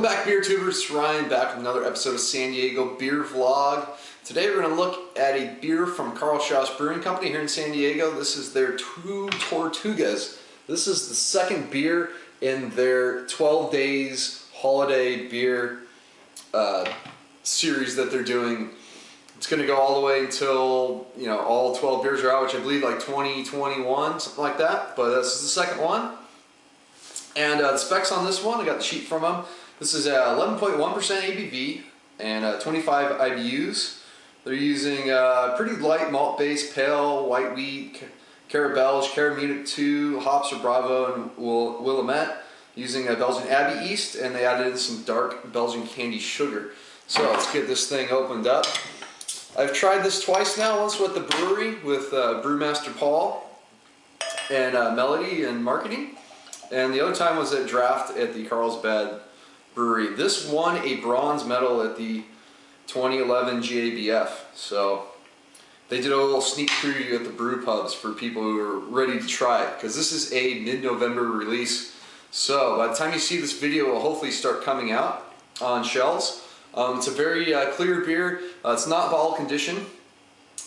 Welcome back, beer tubers. It's Ryan back with another episode of San Diego Beer Vlog. Today we're going to look at a beer from Karl Strauss Brewing Company here in San Diego. This is their two Tortugas. This is the second beer in their 12 days holiday beer series that they're doing. It's going to go all the way until, you know, all 12 beers are out, which I believe like 2021, something like that. But this is the second one. And the specs on this one, I got the sheet from them. This is 11.1% ABV and 25 IBUs. They're using pretty light malt-based pale white wheat, Cara Belge, Cara Munich 2, hops are Bravo and Willamette, using a Belgian Abbey yeast, and they added in some dark Belgian candy sugar. So let's get this thing opened up. I've tried this twice now, once with the brewery with Brewmaster Paul and Melody and marketing, and the other time was at Draft at the Carlsbad Brewery. This won a bronze medal at the 2011 GABF, so they did a little sneak preview at the brew pubs for people who are ready to try it, because this is a mid-November release. So by the time you see this video, it will hopefully start coming out on shelves. It's a very clear beer. It's not bottle conditioned.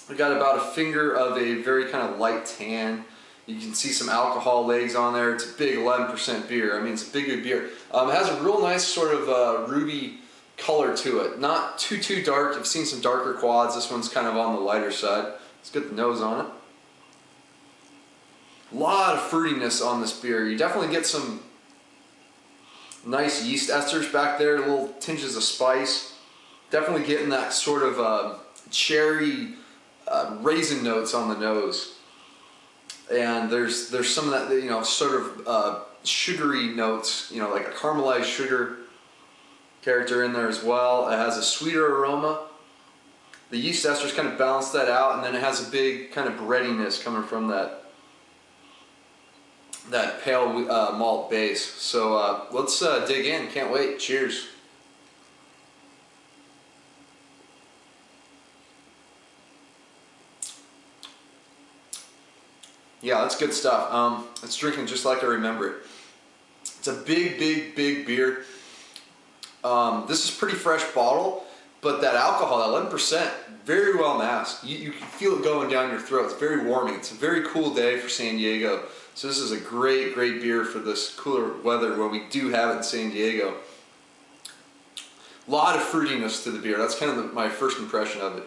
We got about a finger of a very kind of light tan. You can see some alcohol legs on there. It's a big 11% beer. I mean, it's a big, good beer. It has a real nice sort of ruby color to it. Not too dark. I've seen some darker quads. This one's kind of on the lighter side. Let's get the nose on it. A lot of fruitiness on this beer. You definitely get some nice yeast esters back there, little tinges of spice. Definitely getting that sort of cherry raisin notes on the nose. And there's some of that, you know, sort of sugary notes, you know, like a caramelized sugar character in there as well. It has a sweeter aroma. The yeast esters kind of balance that out, and then it has a big kind of breadiness coming from that pale malt base. So let's dig in. Can't wait. Cheers. Yeah, that's good stuff. It's drinking just like I remember it. It's a big beer. This is pretty fresh bottle, but that alcohol, that 11%, very well masked. You can feel it going down your throat. It's very warming. It's a very cool day for San Diego. So this is a great beer for this cooler weather when we do have it in San Diego. A lot of fruitiness to the beer. That's kind of my first impression of it.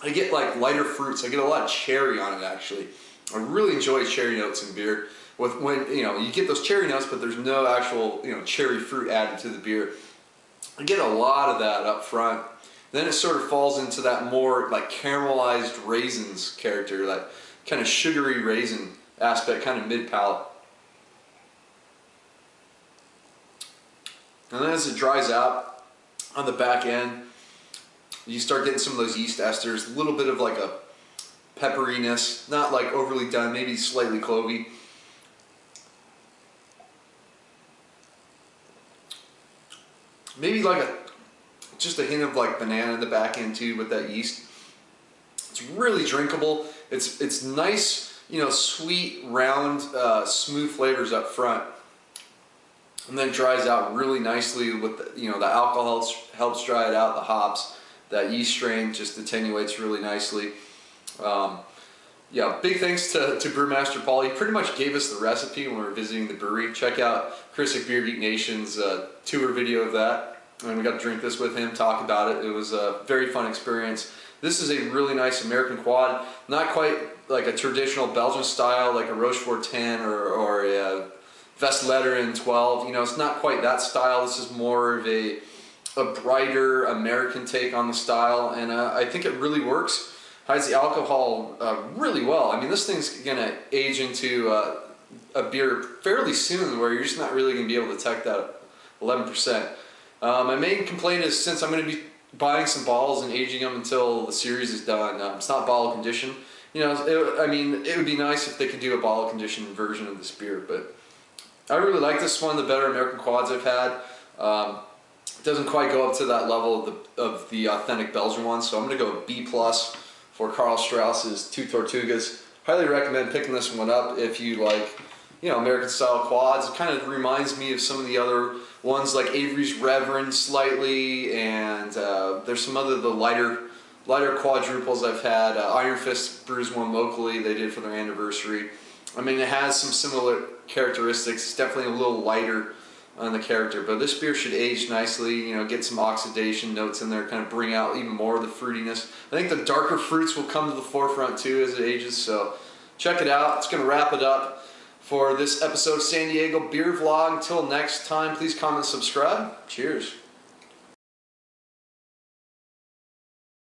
I get like lighter fruits. I get a lot of cherry on it actually. I really enjoy cherry notes in beer. When you know, you get those cherry notes, but there's no actual, you know, cherry fruit added to the beer. I get a lot of that up front. Then it sort of falls into that more like caramelized raisins character, that kind of sugary raisin aspect, kind of mid-palate. And then as it dries out on the back end, you start getting some of those yeast esters, a little bit of like a pepperiness, not like overly done, maybe slightly clovey. Maybe like just a hint of like banana in the back end too with that yeast. It's really drinkable. It's nice, you know, sweet, round, smooth flavors up front, and then dries out really nicely with the, you know, the alcohol helps dry it out. The hops, that yeast strain just attenuates really nicely. Yeah, big thanks to Brewmaster Paul. He pretty much gave us the recipe when we were visiting the brewery. Check out Chris at Beer Geek Nation's tour video of that. And we got to drink this with him, talk about it. It was a very fun experience. This is a really nice American quad. Not quite like a traditional Belgian style, like a Rochefort 10 or a Westvleteren 12. You know, it's not quite that style. This is more of a brighter American take on the style, and I think it really works. Hides the alcohol really well. I mean, this thing's gonna age into a beer fairly soon, where you're just not really gonna be able to detect that 11%. My main complaint is, since I'm gonna be buying some bottles and aging them until the series is done, it's not bottle conditioned. You know, I mean, it would be nice if they could do a bottle conditioned version of this beer, but I really like this one. The better American quads I've had. It doesn't quite go up to that level of the authentic Belgian one, so I'm going to go B+ for Karl Strauss's two Tortugas. Highly recommend picking this one up if you like American style quads. It kind of reminds me of some of the other ones like Avery's Reverend slightly, and there's some other the lighter quadruples I've had. Iron Fist brews one locally. They did for their anniversary. I mean, it has some similar characteristics. It's definitely a little lighter on the character, but this beer should age nicely. Get some oxidation notes in there, kind of bring out even more of the fruitiness. I think the darker fruits will come to the forefront too as it ages. So check it out. It's going to wrap it up for this episode of San Diego Beer Vlog. Until next time, please comment and subscribe. Cheers.